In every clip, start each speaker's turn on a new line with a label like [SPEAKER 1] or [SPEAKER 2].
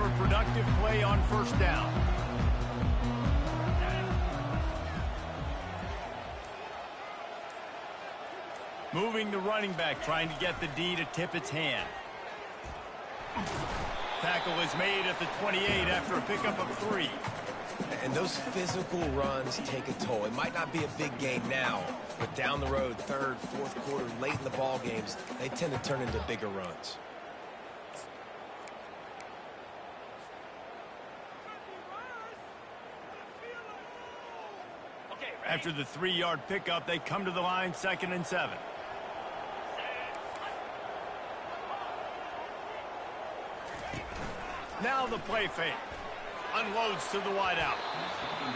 [SPEAKER 1] for a productive play on first down. Moving the running back, trying to get the D to tip its hand. Tackle is made at the 28 after a pickup of 3.
[SPEAKER 2] And those physical runs take a toll. It might not be a big gain now, but down the road, third, fourth quarter, late in the ball games, they tend to turn into bigger runs.
[SPEAKER 1] After the 3-yard pickup, they come to the line, 2nd and 7. Now the play fake. Unloads to the wideout.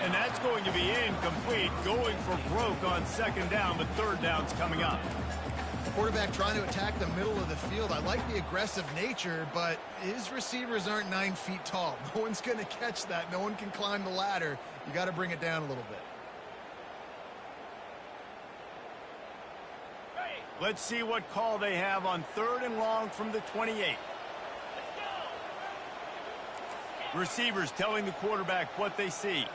[SPEAKER 1] And that's going to be incomplete. Going for broke on 2nd down, but 3rd down's coming up.
[SPEAKER 3] Quarterback trying to attack the middle of the field. I like the aggressive nature, but his receivers aren't 9 feet tall. No one's going to catch that. No one can climb the ladder. You got to bring it down a little bit.
[SPEAKER 1] Let's see what call they have on 3rd and long from the 28. Receivers telling the quarterback what they see.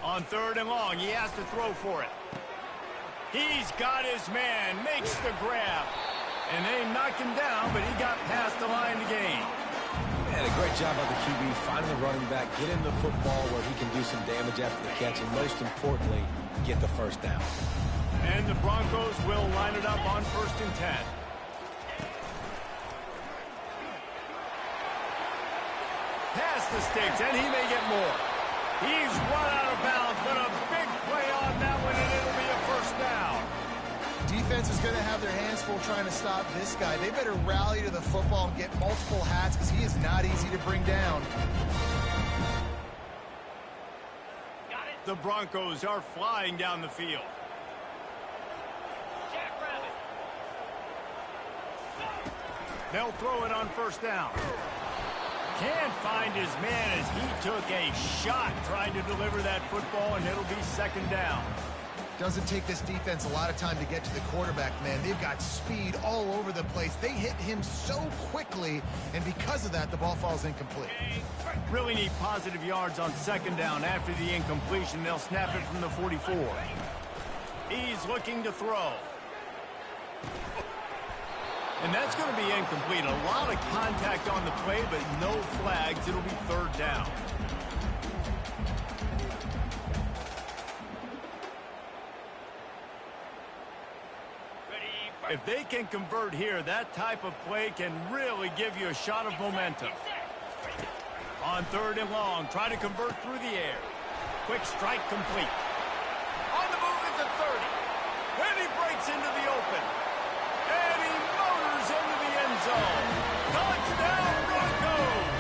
[SPEAKER 1] On 3rd and long, he has to throw for it. He's got his man, makes the grab. And they knocked him down, but he got past the line to gain.
[SPEAKER 2] Man, a great job by the QB, finding the running back, get him the football where he can do some damage after the catch, and most importantly, get the first down.
[SPEAKER 1] And the Broncos will line it up on 1st and 10. Past the sticks, and he may get more. He's run out of bounds, but a big play on that one, and it'll be a 1st down.
[SPEAKER 3] Defense is going to have their hands full trying to stop this guy. They better rally to the football and get multiple hats because he is not easy to bring down.
[SPEAKER 1] The Broncos are flying down the field. They'll throw it on 1st down. Can't find his man as he took a shot trying to deliver that football, and it'll be 2nd down.
[SPEAKER 3] Doesn't take this defense a lot of time to get to the quarterback, man. They've got speed all over the place. They hit him so quickly, and because of that, the ball falls incomplete.
[SPEAKER 1] Really need positive yards on 2nd down. After the incompletion, they'll snap it from the 44. He's looking to throw. And that's going to be incomplete. A lot of contact on the play, but no flags. It'll be 3rd down. If they can convert here, that type of play can really give you a shot of momentum. On 3rd and long, try to convert through the air. Quick strike complete. On the move at the 30. And he breaks into the open. And he motors into the end zone. Touchdown, Broncos!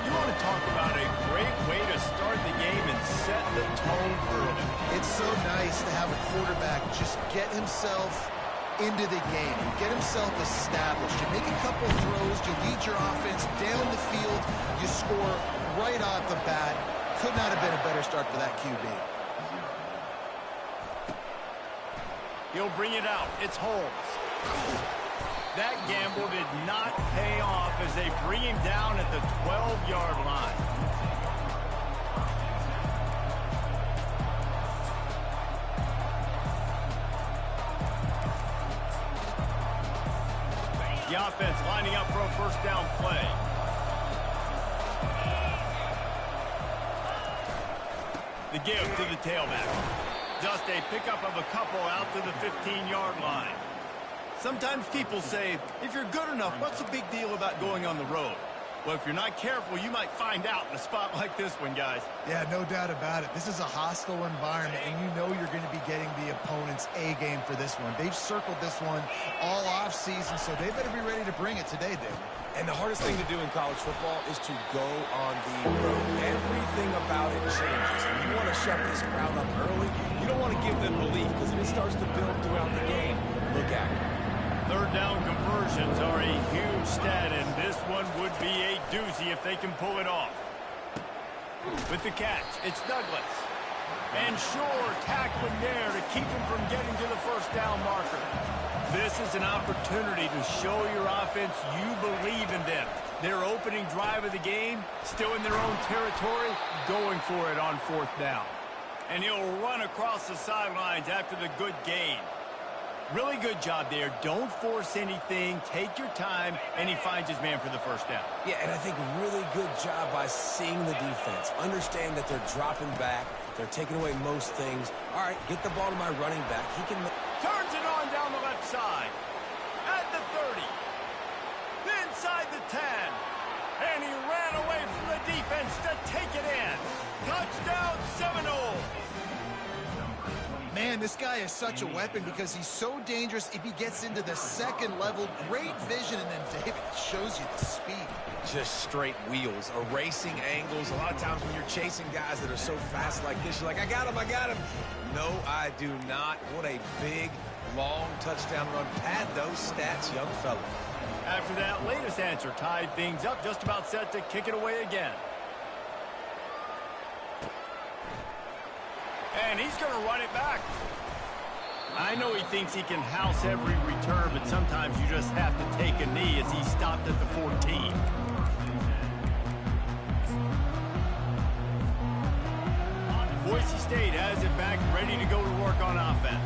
[SPEAKER 1] You want to talk about a great way to start the game and set the tone early.
[SPEAKER 3] It's so nice to have a quarterback just get himself into the game, get himself established. You make a couple throws, you lead your offense down the field, you score right off the bat. Could not have been a better start for that QB.
[SPEAKER 1] He'll bring it out. It's Holmes. That gamble did not pay off as they bring him down at the 12-yard line. The offense lining up for a 1st down play. The give to the tailback. Just a pickup of a couple out to the 15-yard line. Sometimes people say, if you're good enough, what's the big deal about going on the road? Well, if you're not careful, you might find out in a spot like this one, guys.
[SPEAKER 3] Yeah, no doubt about it. This is a hostile environment, and you know you're going to be getting the opponent's A game for this one. They've circled this one all offseason, so they better be ready to bring it today, David.
[SPEAKER 2] And the hardest thing to do in college football is to go on the road. Everything about it changes. And you want to shut this crowd up early. You don't want to give them belief because if it starts to build throughout the game, look at it.
[SPEAKER 1] 3rd down conversions are a huge stat, and this one would be a doozy if they can pull it off. With the catch, it's Douglas. And sure, tackling there to keep him from getting to the first down marker. This is an opportunity to show your offense you believe in them. Their opening drive of the game, still in their own territory, going for it on fourth down. And he'll run across the sidelines after the good gain. Really good job there. Don't force anything. Take your time, and he finds his man for the first down.
[SPEAKER 2] Yeah, and I think really good job by seeing the defense. Understand that they're dropping back. They're taking away most things. All right, get the ball to my running back. He can...
[SPEAKER 1] Turns it on down the left side. At the 30. Inside the 10. And he ran away from the defense to take it in. Touchdown, Seminoles.
[SPEAKER 3] Man, this guy is such a weapon because he's so dangerous if he gets into the second level. Great vision, and then David shows you the speed.
[SPEAKER 2] Just straight wheels, erasing angles. A lot of times when you're chasing guys that are so fast like this, you're like, I got him, I got him. No, I do not. What a big, long touchdown run. Pad those stats, young fella.
[SPEAKER 1] After that latest answer tied things up, just about set to kick it away again. And he's going to run it back. I know he thinks he can house every return, but sometimes you just have to take a knee as he stopped at the 14. Boise State has it back, ready to go to work on offense.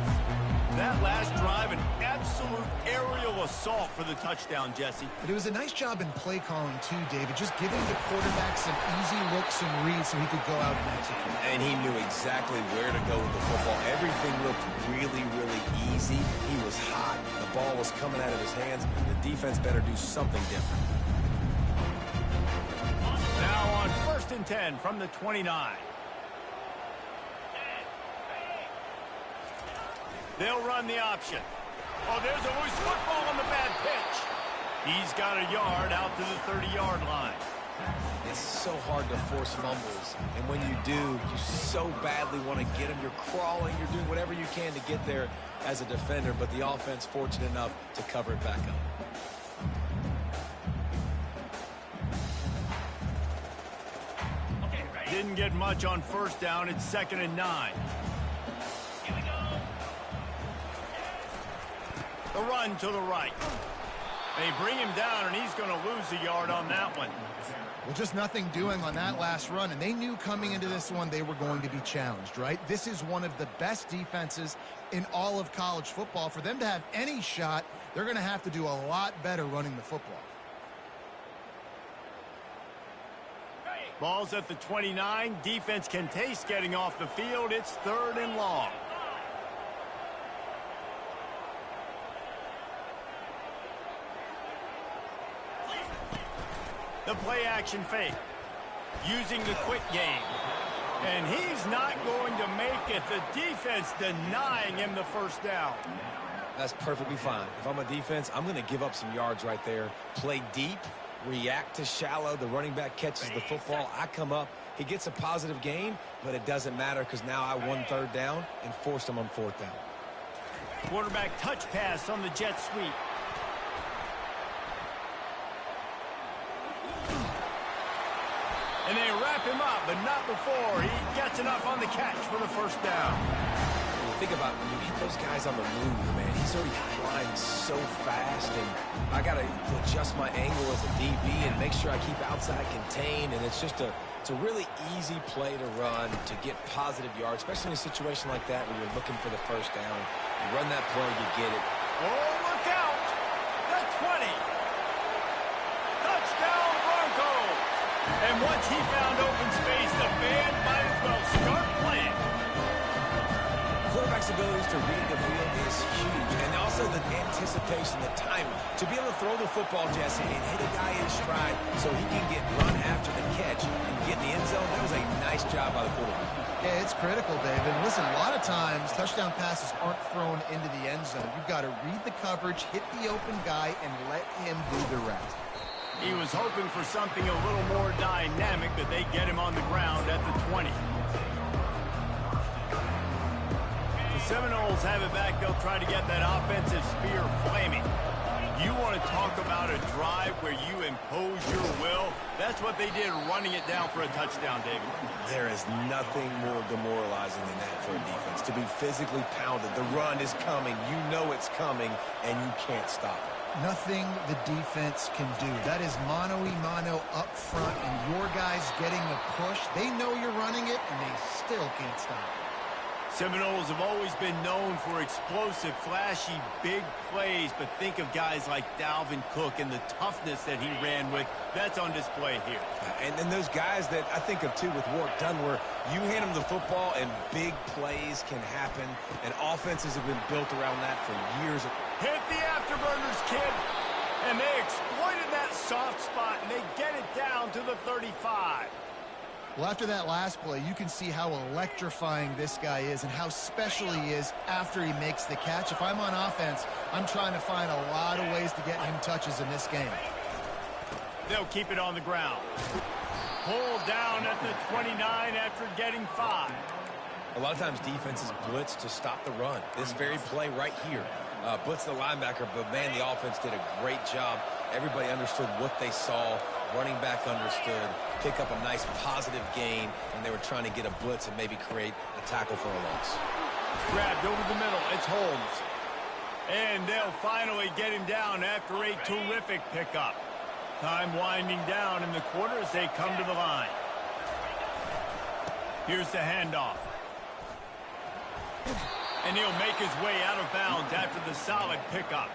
[SPEAKER 1] That last drive, an absolute aerial assault for the touchdown, Jesse.
[SPEAKER 3] But it was a nice job in play calling, too, David. Just giving the quarterback some easy looks and reads so he could go out and execute.
[SPEAKER 2] And he knew exactly where to go with the football. Everything looked really, really easy. He was hot. The ball was coming out of his hands. The defense better do something different.
[SPEAKER 1] Now on 1st and 10 from the 29. They'll run the option. Oh, there's a loose football on the bad pitch. He's got a yard out to the 30-yard line.
[SPEAKER 2] It's so hard to force fumbles. And when you do, you so badly want to get them. You're crawling. You're doing whatever you can to get there as a defender. But the offense fortunate enough to cover it back up.
[SPEAKER 1] Didn't get much on first down. It's 2nd and 9. The run to the right. They bring him down, and he's going to lose a yard on that one.
[SPEAKER 3] Well, just nothing doing on that last run, and they knew coming into this one they were going to be challenged, right? This is one of the best defenses in all of college football. For them to have any shot, they're going to have to do a lot better running the football.
[SPEAKER 1] Ball's at the 29. Defense can taste getting off the field. It's 3rd and long. The play-action fake. Using the quick game. And he's not going to make it. The defense denying him the first down.
[SPEAKER 2] That's perfectly fine. If I'm a defense, I'm going to give up some yards right there. Play deep, react to shallow. The running back catches the football. I come up. He gets a positive gain, but it doesn't matter because now I won 3rd down and forced him on 4th down.
[SPEAKER 1] Quarterback touch pass on the jet sweep. And they wrap him up, but not before he gets enough on the catch for the first down.
[SPEAKER 2] When you think about when you hit those guys on the move, man, he's already flying so fast, and I got to adjust my angle as a DB and make sure I keep outside contained, and it's just it's a really easy play to run to get positive yards, especially in a situation like that where you're looking for the first down. You run that play, you get it.
[SPEAKER 1] Oh, look out! The 20. Touchdown, Broncos! And once he found open space, the band might as well start playing.
[SPEAKER 2] Quarterback's abilities to read the field is huge, and also the anticipation, the timing. To be able to throw the football, Jesse, and hit a guy in stride so he can get run after the catch and get in the end zone, that was a nice job by the quarterback.
[SPEAKER 3] Yeah, it's critical, David. Listen, a lot of times touchdown passes aren't thrown into the end zone. You've got to read the coverage, hit the open guy, and let him do the rest.
[SPEAKER 1] He was hoping for something a little more dynamic, but they get him on the ground at the 20. The Seminoles have it back. They'll try to get that offensive spear flaming. You want to talk about a drive where you impose your will? That's what they did, running it down for a touchdown, David.
[SPEAKER 2] There is nothing more demoralizing than that for a defense, to be physically pounded. The run is coming. You know it's coming, and you can't stop it.
[SPEAKER 3] Nothing the defense can do. That is mano-a-mano up front, and your guys getting the push. They know you're running it, and they still can't stop it.
[SPEAKER 1] Seminoles have always been known for explosive, flashy, big plays, but think of guys like Dalvin Cook and the toughness that he ran with. That's on display here.
[SPEAKER 2] And then those guys that I think of, too, with Warwick Dunn, where you hand them the football and big plays can happen, and offenses have been built around that for years.
[SPEAKER 1] Hit the afterburners, kid. And they exploited that soft spot, and they get it down to the 35.
[SPEAKER 3] Well, after that last play, you can see how electrifying this guy is and how special he is after he makes the catch. If I'm on offense, I'm trying to find a lot of ways to get him touches in this game.
[SPEAKER 1] They'll keep it on the ground. Pulled down at the 29 after getting 5.
[SPEAKER 2] A lot of times defenses blitz to stop the run. This very play right here, blitz the linebacker, but man, the offense did a great job. Everybody understood what they saw. Running back understood, pick up a nice positive gain, and they were trying to get a blitz and maybe create a tackle for a loss.
[SPEAKER 1] Grabbed over the middle. It's Holmes. And they'll finally get him down after a terrific pickup. Time winding down in the quarter as they come to the line. Here's the handoff. And he'll make his way out of bounds after the solid pickup.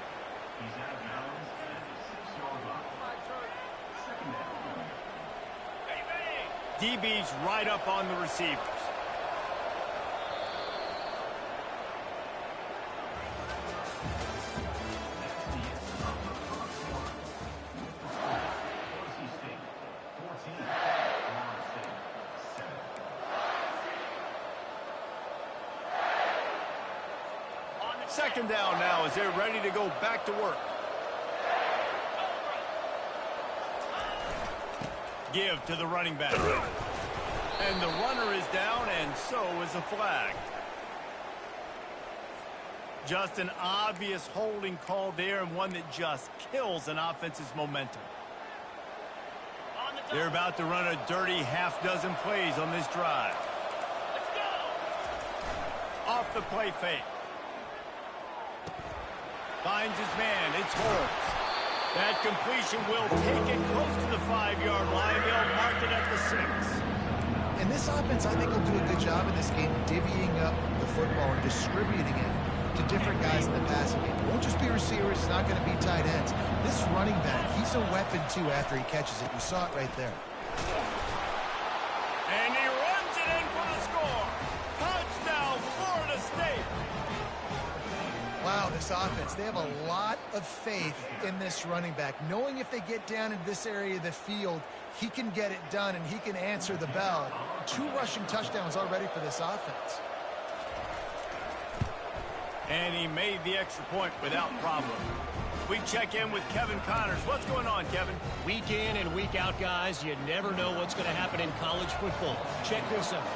[SPEAKER 1] DB's right up on the receivers. Second down now as they're ready to go back to work. Give to the running back. And the runner is down, and so is a flag. Just an obvious holding call there, and one that just kills an offense's momentum. They're about to run a dirty half-dozen plays on this drive. Let's go. Off the play fake. Finds his man. It's Holmes. That completion will take it close to the 5-yard line. They'll mark it at the 6.
[SPEAKER 3] And this offense, I think, will do a good job in this game divvying up the football and distributing it to different guys in the passing game. It won't just be receivers. It's not going to be tight ends. This running back, he's a weapon, too, after he catches it. You saw it right there.
[SPEAKER 1] And he runs it in for the score. Touchdown, Florida State.
[SPEAKER 3] Wow, this offense, they have a lot of faith in this running back, knowing if they get down into this area of the field, he can get it done and he can answer the bell. 2 rushing touchdowns already for this offense.
[SPEAKER 1] And he made the extra point without problem. We check in with Kevin Connors. What's going on, Kevin?
[SPEAKER 4] Week in and week out, guys, you never know what's going to happen in college football. Check this out.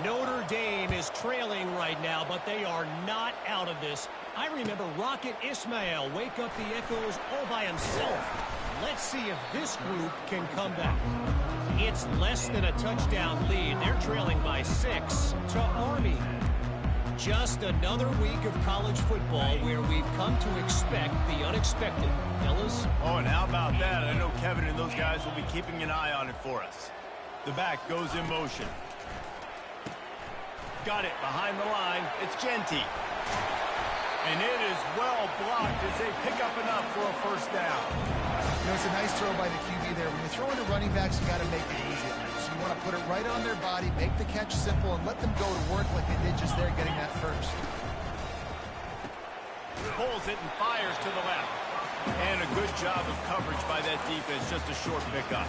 [SPEAKER 4] Notre Dame is trailing right now, but they are not out of this. I remember Rocket Ismail wake up the echoes all by himself. Let's see if this group can come back. It's less than a touchdown lead. They're trailing by 6 to Army. Just another week of college football where we've come to expect the unexpected. Fellas?
[SPEAKER 1] Oh, and how about that? I know Kevin and those guys will be keeping an eye on it for us. The back goes in motion. Got it behind the line. It's Ncaa. And it is well blocked as they pick up enough for a first down.
[SPEAKER 3] You know, it's a nice throw by the QB there. When you're throwing to running backs, you got to make it easy. So you want to put it right on their body, make the catch simple, and let them go to work like they did just there getting that first.
[SPEAKER 1] Pulls it and fires to the left. And a good job of coverage by that defense, just a short pickup.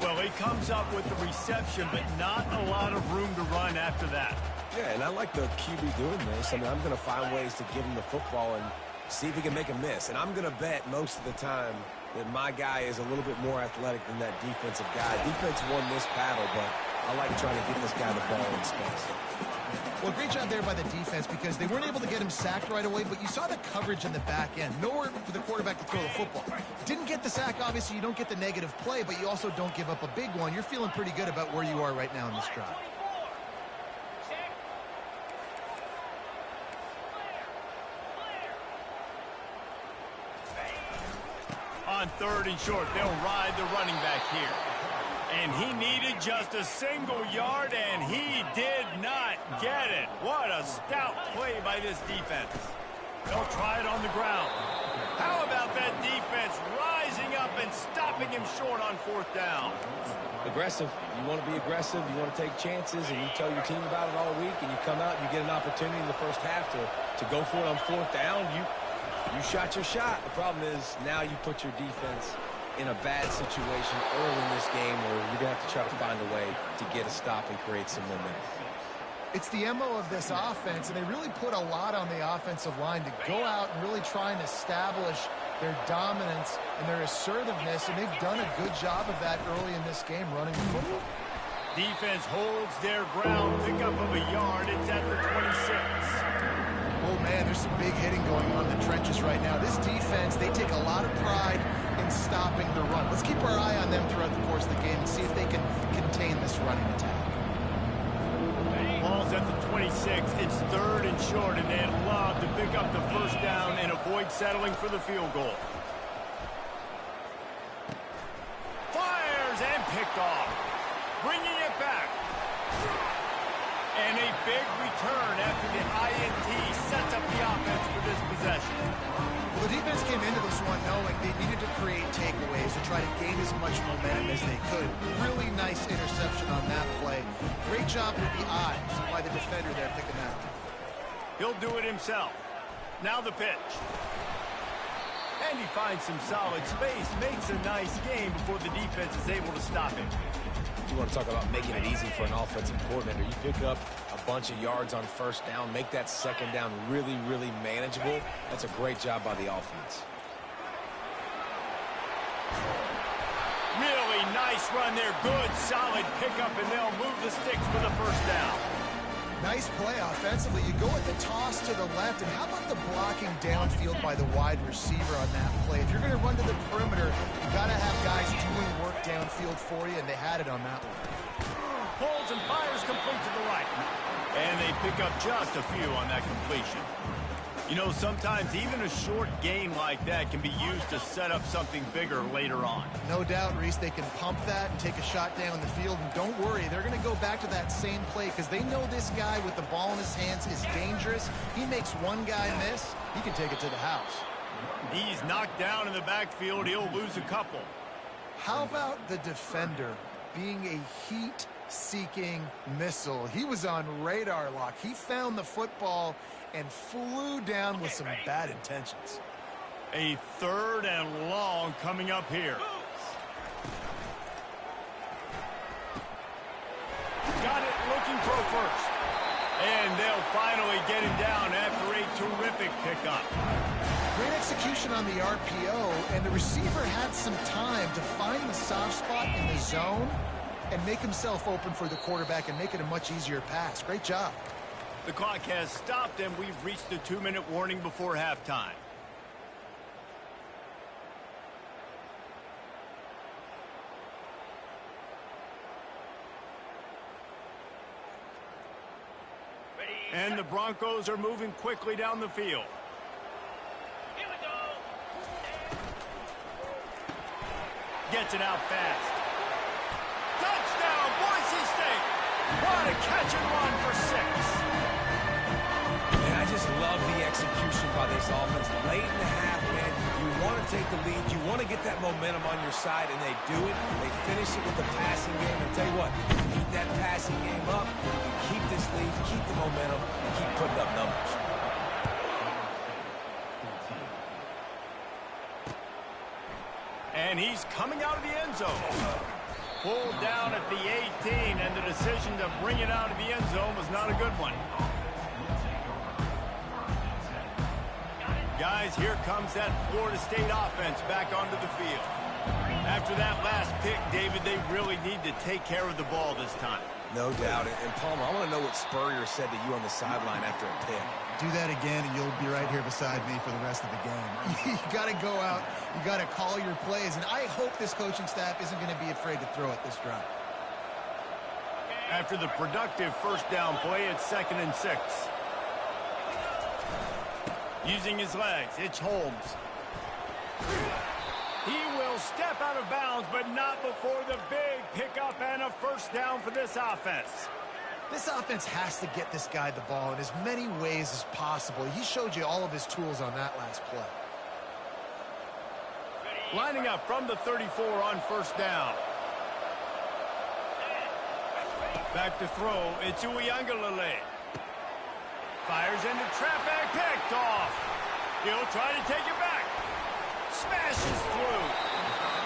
[SPEAKER 1] Well, he comes up with the reception, but not a lot of room to run after that.
[SPEAKER 2] Yeah, and I like the QB doing this. I mean, I'm going to find ways to give him the football and see if he can make a miss. And I'm going to bet most of the time that my guy is a little bit more athletic than that defensive guy. Defense won this battle, but I like trying to get this guy the ball in space.
[SPEAKER 3] Well, great job there by the defense because they weren't able to get him sacked right away, but you saw the coverage in the back end. Nowhere for the quarterback to throw the football. Didn't get the sack, obviously. You don't get the negative play, but you also don't give up a big one. You're feeling pretty good about where you are right now in this drive.
[SPEAKER 1] On 3rd and short, they'll ride the running back here. And he needed just a single yard, and he did not get it. What a stout play by this defense. They'll try it on the ground. How about that defense rising up and stopping him short on 4th down?
[SPEAKER 2] Aggressive. You want to be aggressive. You want to take chances, and you tell your team about it all week, and you come out and you get an opportunity in the first half to go for it on 4th down. You shot your shot. The problem is now you put your defense in a bad situation early in this game where you're going to have to try to find a way to get a stop and create some momentum.
[SPEAKER 3] It's the MO of this offense, and they really put a lot on the offensive line to go out and really try and establish their dominance and their assertiveness, and they've done a good job of that early in this game running the football.
[SPEAKER 1] Defense holds their ground, pickup of a yard. It's at the 26.
[SPEAKER 3] Oh, man, there's some big hitting going on in the trenches right now. This defense, they take a lot of pride in stopping the run. Let's keep our eye on them throughout the course of the game and see if they can contain this running attack.
[SPEAKER 1] Ball's at the 26. It's 3rd and short, and they'd love to pick up the 1st down and avoid settling for the field goal. Fires and picked off. Bringing it back. And a big return after the INT sets up the offense for this possession.
[SPEAKER 3] Well, the defense came into this one knowing they needed to create takeaways to try to gain as much momentum as they could. Really nice interception on that play. Great job with the eyes by the defender there picking that up.
[SPEAKER 1] He'll do it himself. Now the pitch. And he finds some solid space, makes a nice game before the defense is able to stop him.
[SPEAKER 2] You want to talk about making it easy for an offensive coordinator. You pick up a bunch of yards on 1st down, make that 2nd down really, really manageable. That's a great job by the offense.
[SPEAKER 1] Really nice run there. Good, solid pickup, and they'll move the sticks for the 1st down.
[SPEAKER 3] Nice play offensively. You go with the toss to the left, and how about the blocking downfield by the wide receiver on that play? If you're going to run to the perimeter, you got to have guys doing work downfield for you, and they had it on that one.
[SPEAKER 1] Pulls and fires complete to the right. And they pick up just a few on that completion. You know, sometimes even a short gain like that can be used to set up something bigger later on.
[SPEAKER 3] No doubt, Reese, they can pump that and take a shot down the field. And don't worry, they're going to go back to that same play because they know this guy with the ball in his hands is dangerous. He makes one guy miss, he can take it to the house.
[SPEAKER 1] He's knocked down in the backfield. He'll lose a couple.
[SPEAKER 3] How about the defender being a heat-seeking missile? He was on radar lock. He found the football and flew down with some bad intentions.
[SPEAKER 1] A 3rd and long coming up here. Got it looking for a 1st. And they'll finally get him down after a terrific pickup.
[SPEAKER 3] Great execution on the RPO, and the receiver had some time to find the soft spot in the zone and make himself open for the quarterback and make it a much easier pass. Great job.
[SPEAKER 1] The clock has stopped, and we've reached the 2-minute warning before halftime. And the Broncos are moving quickly down the field. Here we go. Gets it out fast. Touchdown, Boise State. What a catch and run for 6.
[SPEAKER 2] And I just love the execution by this offense. Late in the half, man, you want to take the lead. You want to get that momentum on your side, and they do it. They finish it with the passing game. And tell you what, keep that passing game up, keep this lead, keep the momentum, and keep putting up numbers.
[SPEAKER 1] And he's coming out of the end zone. Pulled down at the 18, and the decision to bring it out of the end zone was not a good one. Guys, here comes that Florida State offense back onto the field. After that last pick, David, they really need to take care of the ball this time.
[SPEAKER 2] No doubt. And Palmer, I want to know what Spurrier said to you on the sideline after a pick.
[SPEAKER 3] Do that again, and you'll be right here beside me for the rest of the game. You got to go out. You got to call your plays, and I hope this coaching staff isn't going to be afraid to throw it this drive.
[SPEAKER 1] After the productive first down play, it's 2nd and 6. Using his legs, it's Holmes. He will step out of bounds, but not before the big pickup and a first down for this offense.
[SPEAKER 3] This offense has to get this guy the ball in as many ways as possible. He showed you all of his tools on that last play.
[SPEAKER 1] Lining up from the 34 on first down. Back to throw, it's Ncaa. Fires into traffic, picked off. He'll try to take it back. Smashes through.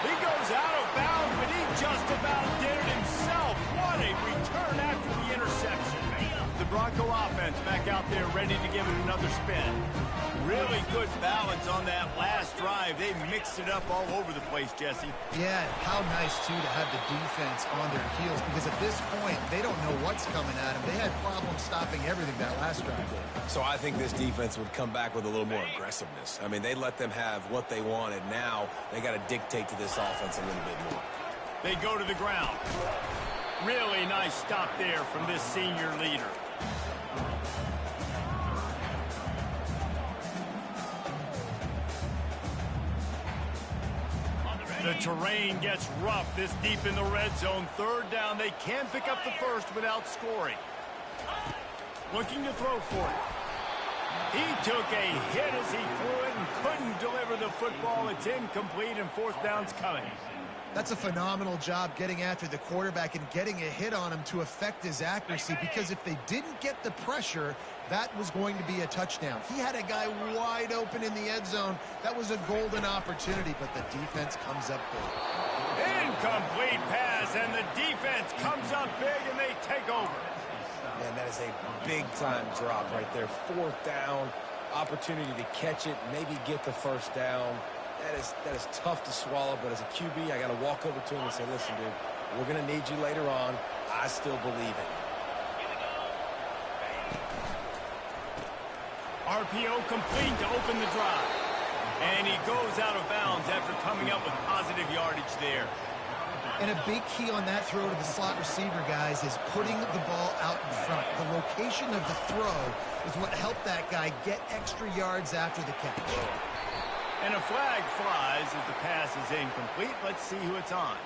[SPEAKER 1] He goes out of bounds, but he just about did it himself. What a return after the interception. The Bronco offense back out there ready to give it another spin. Really good balance on that last drive. They mixed it up all over the place, Jesse.
[SPEAKER 3] Yeah, how nice, too, to have the defense on their heels, because at this point, they don't know what's coming at them. They had problems stopping everything that last drive did.
[SPEAKER 2] So I think this defense would come back with a little more aggressiveness. I mean, they let them have what they wanted. Now they got to dictate to this offense a little bit more.
[SPEAKER 1] They go to the ground. Really nice stop there from this senior leader. The terrain gets rough this deep in the red zone. 3rd down. They can pick up the first without scoring. Looking to throw for it. He took a hit as he threw it and couldn't deliver the football. It's incomplete, and 4th down's coming.
[SPEAKER 3] That's a phenomenal job getting after the quarterback and getting a hit on him to affect his accuracy, because if they didn't get the pressure, that was going to be a touchdown. He had a guy wide open in the end zone. That was a golden opportunity, but the defense comes up big.
[SPEAKER 1] Incomplete pass, and the defense comes up big, and they take over.
[SPEAKER 2] Man, that is a big-time drop right there. 4th down, opportunity to catch it, maybe get the first down. That is tough to swallow, but as a QB, I got to walk over to him and say, listen, dude, we're going to need you later on. I still believe it.
[SPEAKER 1] RPO complete to open the drive. And he goes out of bounds after coming up with positive yardage there.
[SPEAKER 3] And a big key on that throw to the slot receiver, guys, is putting the ball out in front. The location of the throw is what helped that guy get extra yards after the catch.
[SPEAKER 1] And a flag flies as the pass is incomplete. Let's see who it's on.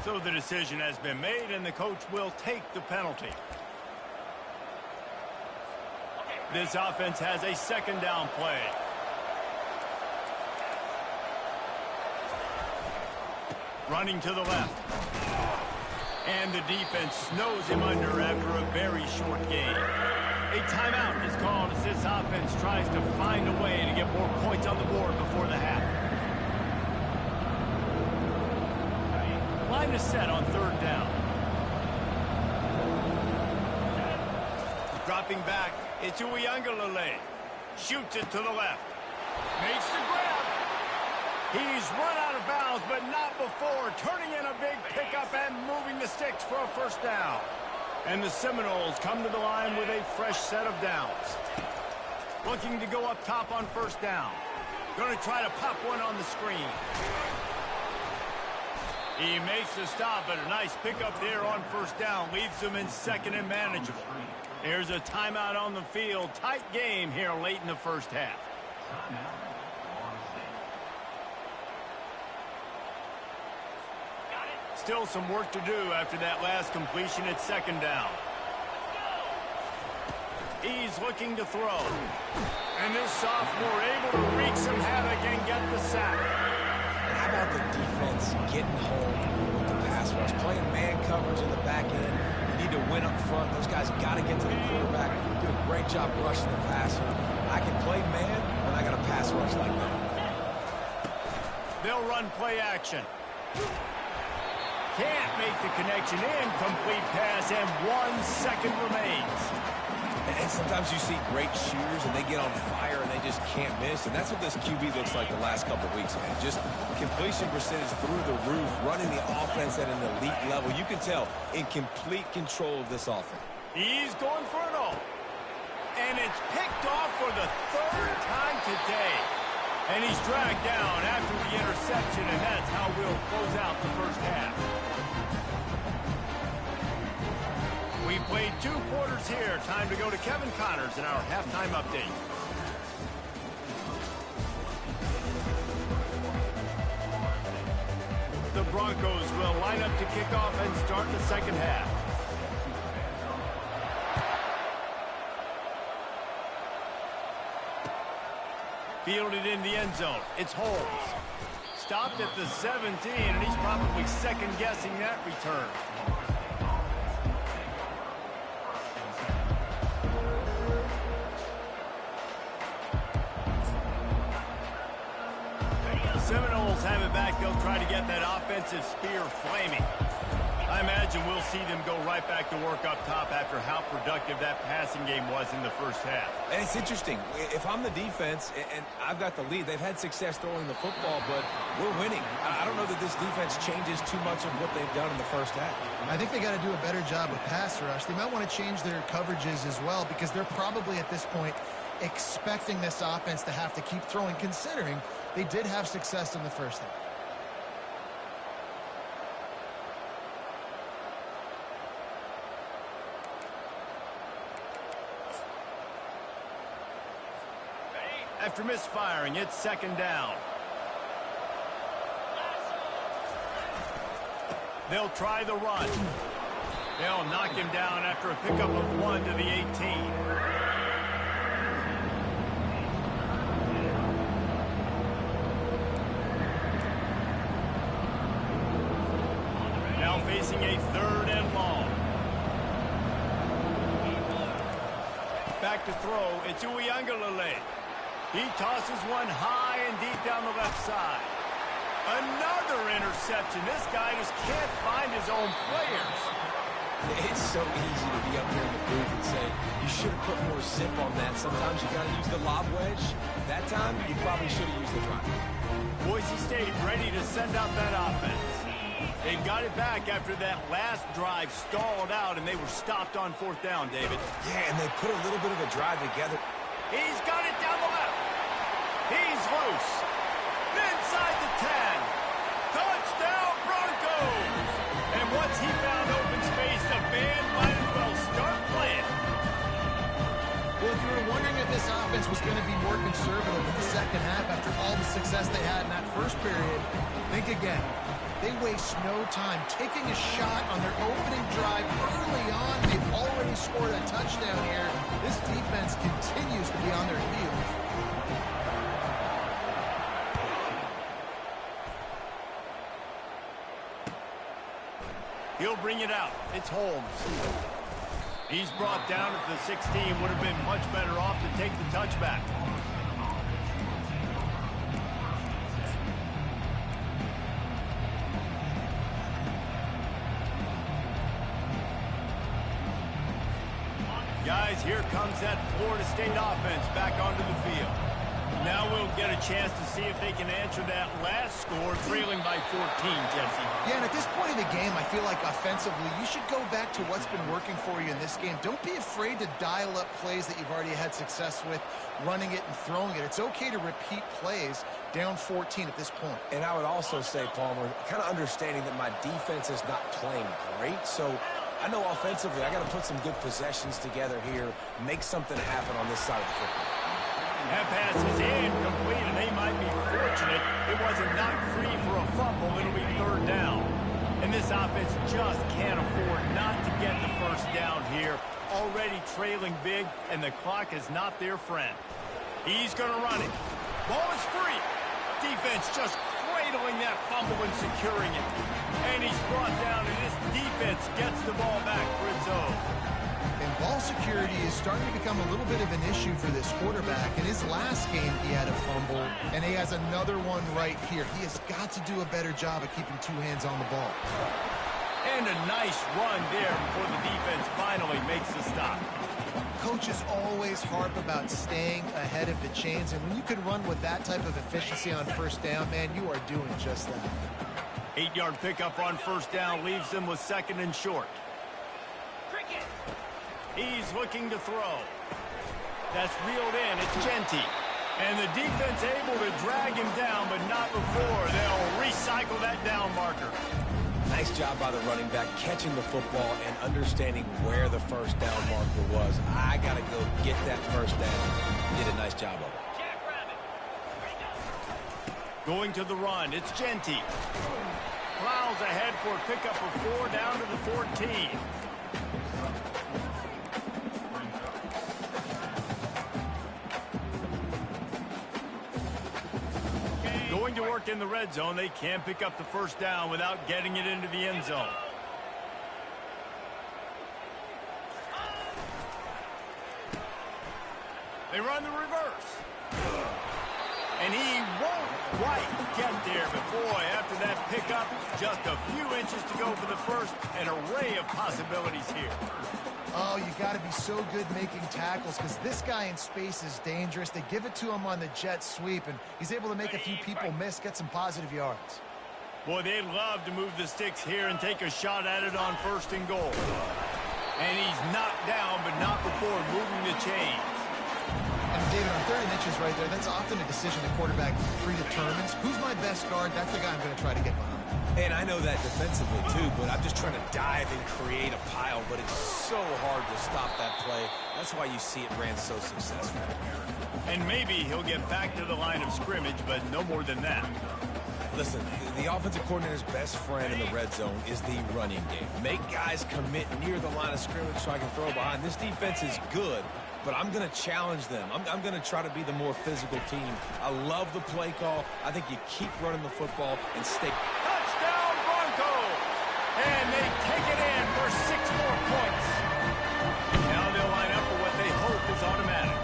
[SPEAKER 1] So the decision has been made, and the coach will take the penalty. This offense has a 2nd down play. Running to the left. And the defense snows him under after a very short gain. A timeout is called as this offense tries to find a way to get more points on the board before the half. Line is set on 3rd down. Dropping back, it's Ncaa. Shoots it to the left. Makes the grab. He's run out of bounds, but not before turning in a big pickup and moving the sticks for a first down. And the Seminoles come to the line with a fresh set of downs. Looking to go up top on first down. Going to try to pop one on the screen. He makes the stop, but a nice pickup there on first down. Leaves them in 2nd and manageable. There's a timeout on the field. Tight game here late in the first half. Still some work to do after that last completion at 2nd down. He's looking to throw. And this sophomore able to wreak some havoc and get the sack.
[SPEAKER 2] And how about the defense getting home with the pass rush? Playing man coverage in the back end. You need to win up front. Those guys got to get to the quarterback. Do a great job rushing the passer. I can play man, but I got a pass rush like that.
[SPEAKER 1] They'll run play action. Can't make the connection. Incomplete pass, and 1 second remains.
[SPEAKER 2] And sometimes you see great shooters, and they get on fire, and they just can't miss. And that's what this QB looks like the last couple of weeks, man. Just completion percentage through the roof, running the offense at an elite level. You can tell in complete control of this offense.
[SPEAKER 1] He's going for it all. And it's picked off for the 3rd time today. And he's dragged down after the interception, and that's how we'll close out the first half. We've played 2 quarters here. Time to go to Kevin Connors in our halftime update. The Broncos will line up to kick off and start the second half. Fielded in the end zone. It's Holmes. Stopped at the 17, and he's probably second-guessing that return. Seminoles have it back. They'll try to get that offensive spear flaming. I imagine we'll see them go right back to work up top after how productive that passing game was in the first half.
[SPEAKER 2] And it's interesting. If I'm the defense and I've got the lead, they've had success throwing the football, but we're winning. I don't know that this defense changes too much of what they've done in the first half.
[SPEAKER 3] I think they got to do a better job with pass rush. They might want to change their coverages as well, because they're probably at this point expecting this offense to have to keep throwing, considering they did have success in the first half.
[SPEAKER 1] After misfiring, it's 2nd down. They'll try the run. They'll knock him down after a pickup of 1 to the 18. Now facing a 3rd and long. Back to throw. It's Uiagalelei. He tosses one high and deep down the left side. Another interception. This guy just can't find his own players.
[SPEAKER 2] It's so easy to be up here in the booth and say, you should have put more zip on that. Sometimes you got to use the lob wedge. That time, you probably should have used the drive.
[SPEAKER 1] Boise State ready to send out that offense. They got it back after that last drive stalled out, and they were stopped on 4th down, David.
[SPEAKER 2] Yeah, and they put a little bit of a drive together.
[SPEAKER 1] He's got it down the left. He's loose. Inside the 10. Touchdown, Broncos! And once he found open space, the band might as well start playing.
[SPEAKER 3] Well, if you were wondering if this offense was going to be more conservative in the second half after all the success they had in that first period, think again. They waste no time taking a shot on their opening drive early on. They've already scored a touchdown here. This defense continues to be on their heels.
[SPEAKER 1] He'll bring it out. It's Holmes. He's brought down at the 16. Would have been much better off to take the touchback. Guys, here comes that Florida State offense back onto the field. Now we'll get a chance to see if they can answer that last score, trailing by 14, Jesse.
[SPEAKER 3] Yeah, and at this point in the game, I feel like offensively, you should go back to what's been working for you in this game. Don't be afraid to dial up plays that you've already had success with, running it and throwing it. It's okay to repeat plays down 14 at this point.
[SPEAKER 2] And I would also say, Palmer, kind of understanding that my defense is not playing great, so I know offensively I got to put some good possessions together here, make something happen on this side of the football.
[SPEAKER 1] That pass is incomplete, and they might be fortunate it wasn't knocked free for a fumble. It'll be 3rd down. And this offense just can't afford not to get the first down here. Already trailing big, and the clock is not their friend. He's going to run it. Ball is free. Defense just cradling that fumble and securing it. And he's brought down, and this defense gets the ball back for its own.
[SPEAKER 3] And ball security is starting to become a little bit of an issue for this quarterback. In his last game, he had a fumble, and he has another one right here. He has got to do a better job of keeping 2 hands on the ball.
[SPEAKER 1] And a nice run there before the defense finally makes the stop.
[SPEAKER 3] Coaches always harp about staying ahead of the chains, and when you can run with that type of efficiency on first down, man, you are doing just that.
[SPEAKER 1] 8-yard pickup on first down leaves them with 2nd and short. He's looking to throw. That's reeled in. It's Ncaa. And the defense able to drag him down, but not before they'll recycle that down marker.
[SPEAKER 2] Nice job by the running back catching the football and understanding where the first down marker was. I got to go get that first down. Did a nice job of it.
[SPEAKER 1] Going to the run, it's Ncaa. Plows ahead for a pickup of 4 down to the 14. Going to work in the red zone. They can't pick up the first down without getting it into the end zone. They run the reverse. And he won't quite get there. But boy, after that pickup, just a few inches to go for the first. An array of possibilities here.
[SPEAKER 3] Oh, you got to be so good making tackles because this guy in space is dangerous. They give it to him on the jet sweep, and he's able to make a few people miss, get some positive yards.
[SPEAKER 1] Boy, they'd love to move the sticks here and take a shot at it on 1st and goal. And he's knocked down, but not before moving the chains.
[SPEAKER 3] And David, on 30 inches right there, that's often a decision the quarterback predetermines. Who's my best guard? That's the guy I'm going to try to get behind.
[SPEAKER 2] And I know that defensively, too, but I'm just trying to dive and create a pile, but it's so hard to stop that play. That's why you see it ran so successful.
[SPEAKER 1] And maybe he'll get back to the line of scrimmage, but no more than that.
[SPEAKER 2] Listen, the offensive coordinator's best friend in the red zone is the running game. Make guys commit near the line of scrimmage so I can throw behind. This defense is good, but I'm going to challenge them. I'm going to try to be the more physical team. I love the play call. I think you keep running the football and stay.
[SPEAKER 1] Touchdown, Broncos! And they take it in for 6 more points. Now they'll line up for what they hope is automatic.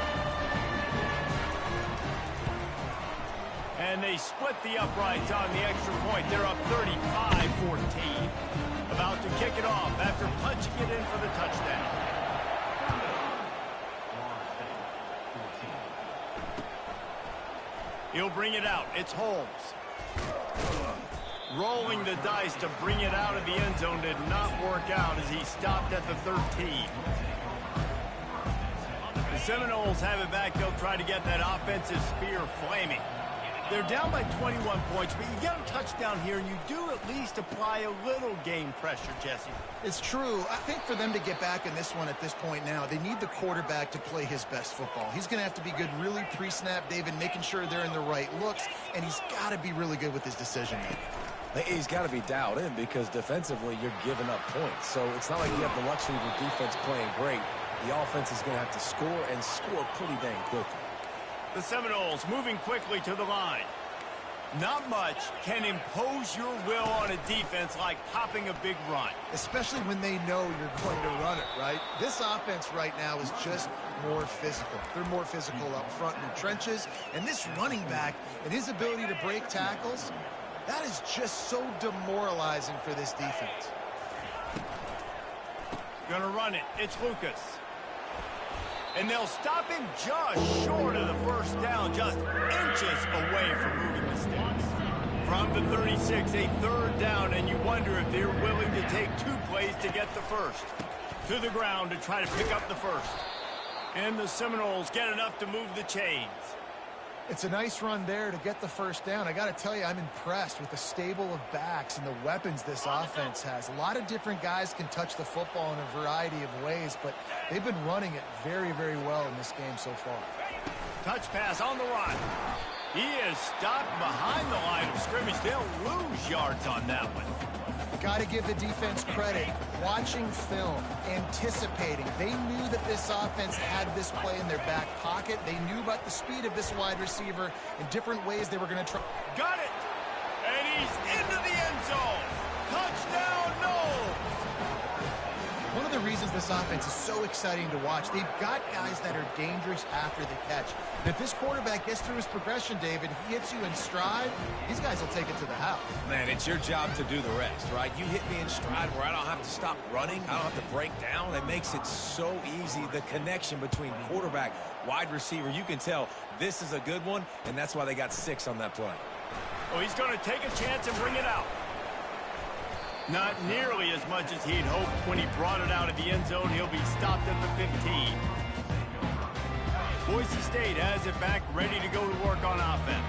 [SPEAKER 1] And they split the uprights on the extra point. They're up 35-14. About to kick it off after punching it in for the touchdown. He'll bring it out. It's Holmes. Rolling the dice to bring it out of the end zone did not work out as he stopped at the 13. The Seminoles have it back. They'll try to get that offensive spear flaming. They're down by 21 points, but you get a touchdown here, and you do at least apply a little game pressure, Jesse.
[SPEAKER 3] It's true. I think for them to get back in this one at this point now, they need the quarterback to play his best football. He's going to have to be good really pre-snap, David, making sure they're in the right looks, and he's got to be really good with his decision-making.
[SPEAKER 2] He's got to be dialed in because defensively you're giving up points. So it's not like you have the luxury of your defense playing great. The offense is going to have to score and score pretty dang quickly.
[SPEAKER 1] The Seminoles moving quickly to the line. Not much can impose your will on a defense like popping a big run.
[SPEAKER 3] Especially when they know you're going to run it, right? This offense right now is just more physical. They're more physical up front in the trenches. And this running back and his ability to break tackles, that is just so demoralizing for this defense.
[SPEAKER 1] Gonna run it. It's Lucas. And they'll stop him just short of the first down, just inches away from moving the sticks. From the 36, a 3rd down, and you wonder if they're willing to take 2 plays to get the first. To the ground to try to pick up the first. And the Seminoles get enough to move the chains.
[SPEAKER 3] It's a nice run there to get the first down. I got to tell you, I'm impressed with the stable of backs and the weapons this offense has. A lot of different guys can touch the football in a variety of ways, but they've been running it very, very well in this game so far.
[SPEAKER 1] Touch pass on the run. He is stopped behind the line of scrimmage. They'll lose yards on that one.
[SPEAKER 3] Got to give the defense credit. Watching film, anticipating. They knew that this offense had this play in their back pocket. They knew about the speed of this wide receiver in different ways they were going to try.
[SPEAKER 1] Got it! And he's into the end zone. Touchdown, no!
[SPEAKER 3] One of the reasons this offense is so exciting to watch. They've got guys that are dangerous after the catch. And if this quarterback gets through his progression, David, he hits you in stride, these guys will take it to the house.
[SPEAKER 2] Man, it's your job to do the rest, right? You hit me in stride where I don't have to stop running. I don't have to break down. It makes it so easy. The connection between quarterback, wide receiver, you can tell this is a good one, and that's why they got 6 on that play.
[SPEAKER 1] Oh, he's going to take a chance and bring it out. Not nearly as much as he'd hoped when he brought it out of the end zone. He'll be stopped at the 15. Boise State has it back, ready to go to work on offense.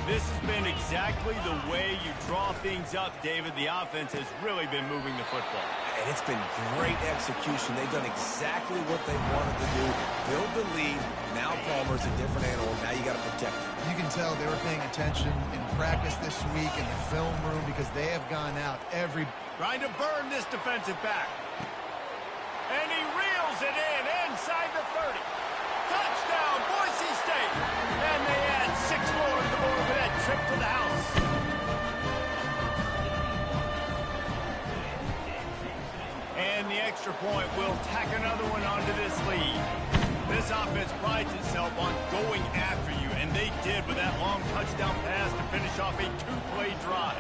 [SPEAKER 1] This has been exactly the way you draw things up, David. The offense has really been moving the football.
[SPEAKER 2] And it's been great execution. They've done exactly what they wanted to do. Build the lead. Now Palmer's a different animal. Now you got to protect him.
[SPEAKER 3] You can tell they were paying attention in practice this week in the film room because they have gone out every...
[SPEAKER 1] Trying to burn this defensive back. And he reels it in inside the 30. Touchdown, Boise State. And they add 6 more to the board with that trip to the house. And the extra point will tack another one onto this lead. This offense prides itself on going after you, and they did with that long touchdown pass to finish off a 2-play drive.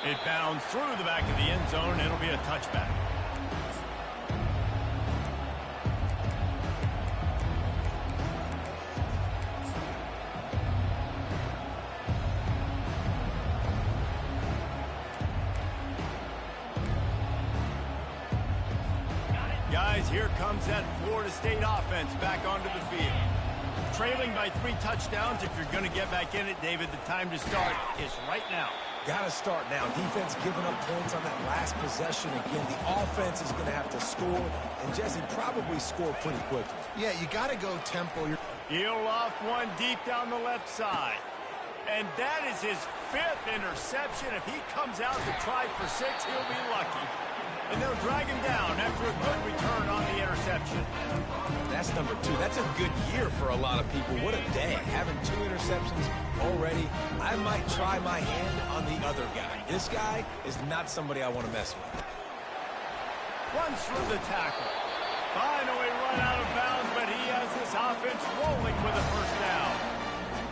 [SPEAKER 1] It bounds through the back of the end zone, and it'll be a touchback. Guys, here comes that Florida State offense back onto the field. Trailing by 3 touchdowns. If you're going to get back in it, David, the time to start is right now.
[SPEAKER 2] Got to start now. Defense giving up points on that last possession. Again, the offense is going to have to score, and Jesse probably score pretty quickly.
[SPEAKER 3] Yeah, you got to go tempo.
[SPEAKER 1] He'll loft one deep down the left side. And that is his 5th interception. If he comes out to try for 6, he'll be lucky. And they'll drag him down after a good return on the interception.
[SPEAKER 2] That's number 2. That's a good year for a lot of people. What a day. Having 2 interceptions already. I might try my hand on the other guy. This guy is not somebody I want to mess with.
[SPEAKER 1] Runs through the tackle. Finally run out of bounds, but he has this offense rolling with a first down.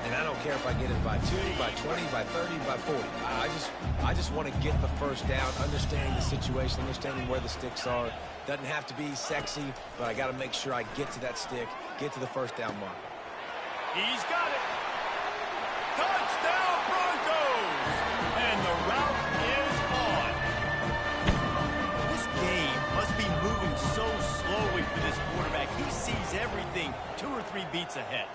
[SPEAKER 2] And I don't care if I get it by 2, by 20, by 30, by 40. I just want to get the first down, understanding the situation, understanding where the sticks are. Doesn't have to be sexy, but I got to make sure I get to that stick, get to the first down mark.
[SPEAKER 1] He's got it. Touchdown, Broncos! And the route is on. This game must be moving so slowly for this quarterback. He sees everything 2 or 3 beats ahead.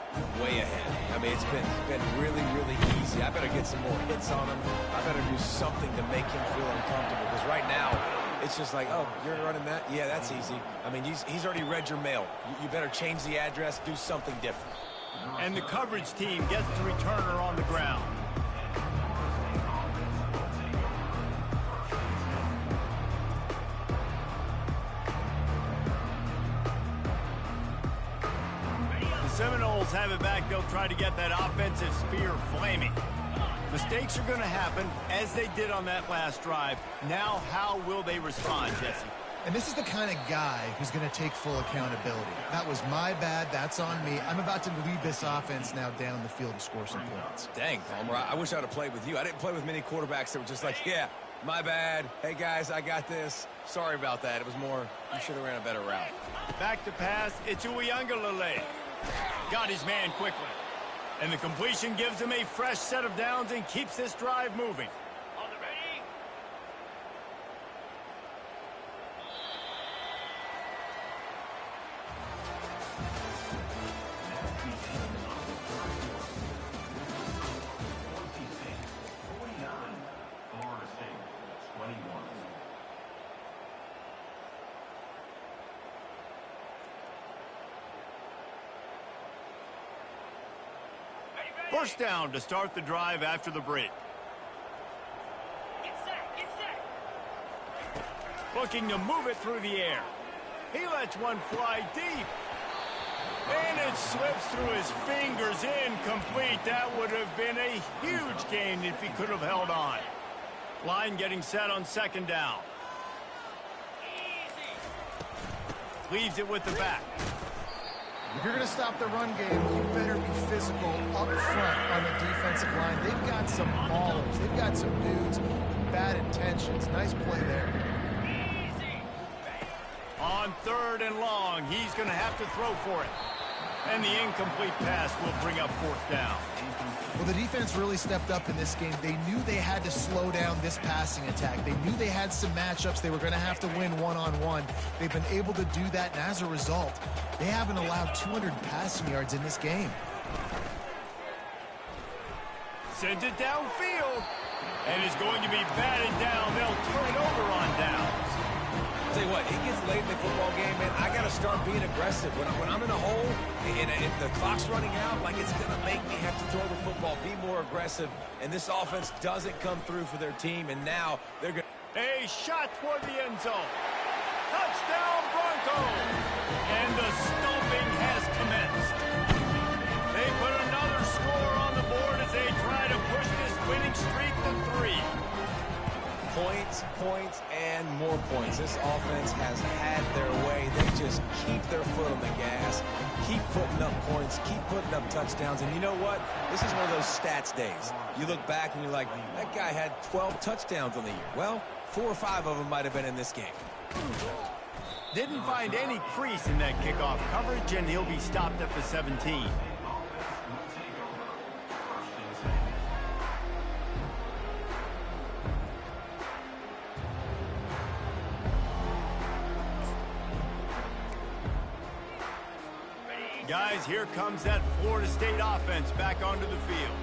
[SPEAKER 2] Way ahead. I mean, it's been really, really easy. I better get some more hits on him. I better do something to make him feel uncomfortable, because right now, it's just like, oh, you're running that? Yeah, that's easy. I mean, he's already read your mail. You better change the address, do something different.
[SPEAKER 1] And the coverage team gets the returner on the ground. The Seminoles have it back. They'll try to get that offensive spear flaming. Mistakes are going to happen, as they did on that last drive. Now, how will they respond, Jesse?
[SPEAKER 3] And this is the kind of guy who's going to take full accountability. That was my bad. That's on me. I'm about to lead this offense now down the field to score some points.
[SPEAKER 2] Dang, Palmer, I wish I would have played with you. I didn't play with many quarterbacks that were just like, yeah, my bad. Hey, guys, I got this. Sorry about that. It was more, you should have ran a better route.
[SPEAKER 1] Back to pass. It's Uiagalelei. Got his man quickly. And the completion gives him a fresh set of downs and keeps this drive moving. On the ready. First down to start the drive after the break.
[SPEAKER 5] Get set.
[SPEAKER 1] Looking to move it through the air. He lets one fly deep. And it slips through his fingers, incomplete. That would have been a huge gain if he could have held on. Line getting set on second down. Leaves it with the back.
[SPEAKER 3] If you're going to stop the run game, you better be physical up front on the defensive line. They've got some maulers. They've got some dudes with bad intentions. Nice play there.
[SPEAKER 1] On third and long, he's going to have to throw for it. And the incomplete pass will bring up fourth down.
[SPEAKER 3] Well, the defense really stepped up in this game. They knew they had to slow down this passing attack. They knew they had some matchups they were going to have to win one-on-one. They've been able to do that, and as a result, they haven't allowed 200 passing yards in this game.
[SPEAKER 1] Sends it downfield, and is going to be batted down. They'll turn it over on downs.
[SPEAKER 2] Tell you what, it gets late in the football game, man. I got to start being aggressive. When I'm in a hole and the clock's running out, like it's going to make me have to throw the football, be more aggressive. And this offense doesn't come through for their team, and now they're going to...
[SPEAKER 1] A shot toward the end zone. Touchdown, Broncos. And the stomping has commenced. They put another score on the board as they try to push this winning streak to 3.
[SPEAKER 2] Points, points, and more points. This offense has had their way. They just keep their foot on the gas, keep putting up points, keep putting up touchdowns. And you know what? This is one of those stats days. You look back and you're like, that guy had 12 touchdowns on the year. Well, 4 or 5 of them might have been in this game.
[SPEAKER 1] Didn't find any crease in that kickoff coverage, and he'll be stopped at the 17. Guys, here comes that Florida State offense back onto the field.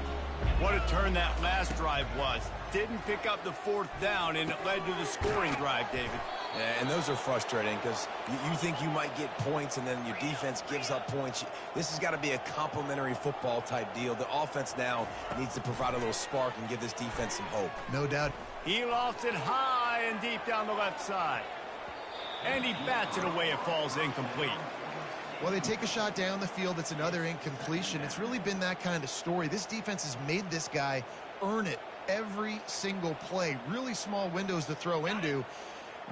[SPEAKER 1] What a turn that last drive was. Didn't pick up the 4th down, and it led to the scoring drive, David.
[SPEAKER 2] Yeah, and those are frustrating because you think you might get points, and then your defense gives up points. This has got to be a complimentary football type deal. The offense now needs to provide a little spark and give this defense some hope.
[SPEAKER 3] No doubt.
[SPEAKER 1] He lofts it high and deep down the left side. And he bats it away. It falls incomplete.
[SPEAKER 3] Well, they take a shot down the field. It's another incompletion. It's really been that kind of story. This defense has made this guy earn it every single play. Really small windows to throw into.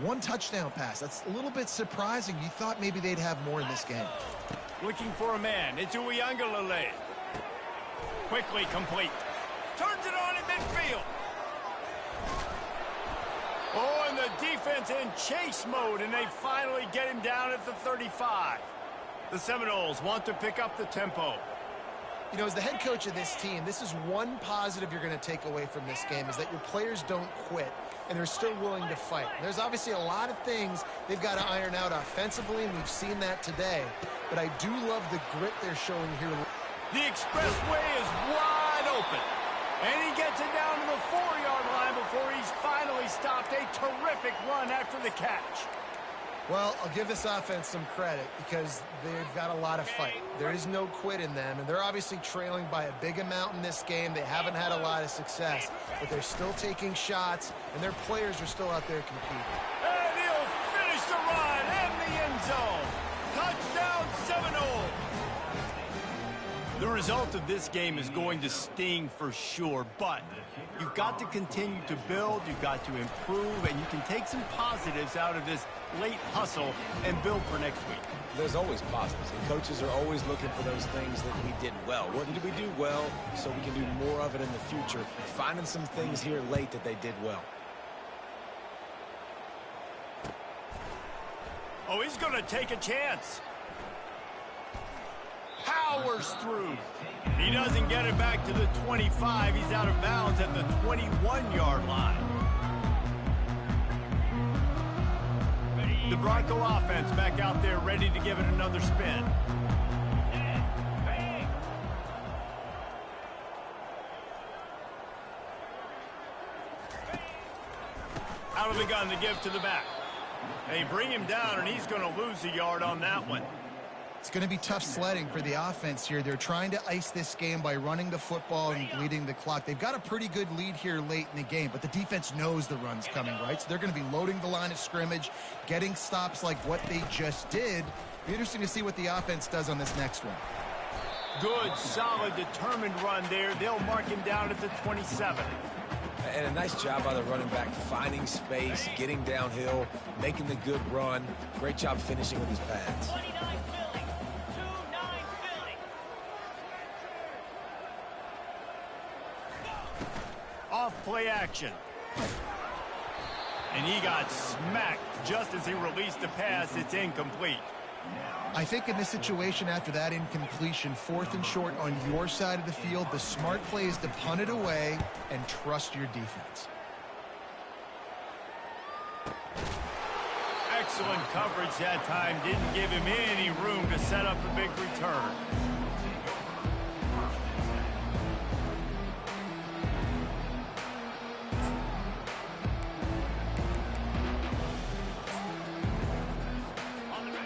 [SPEAKER 3] 1 touchdown pass. That's a little bit surprising. You thought maybe they'd have more in this game.
[SPEAKER 1] Looking for a man. It's Uiagalelei. Quickly complete. Turns it on in midfield. Oh, and the defense in chase mode, and they finally get him down at the 35. The Seminoles want to pick up the tempo.
[SPEAKER 3] You know, as the head coach of this team, this is one positive you're going to take away from this game, is that your players don't quit, and they're still willing to fight. There's obviously a lot of things they've got to iron out offensively, and we've seen that today. But I do love the grit they're showing here.
[SPEAKER 1] The expressway is wide open, and he gets it down to the 4-yard line before he's finally stopped. A terrific run after the catch.
[SPEAKER 3] Well, I'll give this offense some credit because they've got a lot of fight. There is no quit in them, and they're obviously trailing by a big amount in this game. They haven't had a lot of success, but they're still taking shots, and their players are still out there competing.
[SPEAKER 1] And he'll finish the run in the end zone. Touchdown, Seminoles. The result of this game is going to sting for sure, but you've got to continue to build, you've got to improve, and you can take some positives out of this late hustle and build for next week.
[SPEAKER 2] There's always positives, and coaches are always looking for those things that we did well. What did we do well so we can do more of it in the future? Finding some things here late that they did well.
[SPEAKER 1] Oh, he's going to take a chance. Powers through. He doesn't get it back to the 25. He's out of bounds at the 21-yard line. The Bronco offense back out there ready to give it another spin. Out of the gun to give to the back. They bring him down, and he's going to lose a yard on that one.
[SPEAKER 3] It's going to be tough sledding for the offense here. They're trying to ice this game by running the football and bleeding the clock. They've got a pretty good lead here late in the game, but the defense knows the run's coming, right? So they're going to be loading the line of scrimmage, getting stops like what they just did. Be interesting to see what the offense does on this next one.
[SPEAKER 1] Good, solid, determined run there. They'll mark him down at the 27.
[SPEAKER 2] And Nice job by the running back, finding space, getting downhill, making the good run. Great job finishing with his pads.
[SPEAKER 5] 29 Philly. 2-9 Philly.
[SPEAKER 1] Off play action. And he got smacked just as he released the pass. It's incomplete.
[SPEAKER 3] I think in this situation after that incompletion, 4th and short on your side of the field, the smart play is to punt it away and trust your defense.
[SPEAKER 1] Excellent coverage that time. Didn't give him any room to set up a big return.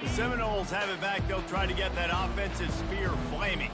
[SPEAKER 1] The Seminoles have it back. They'll try to get that offensive spear flaming.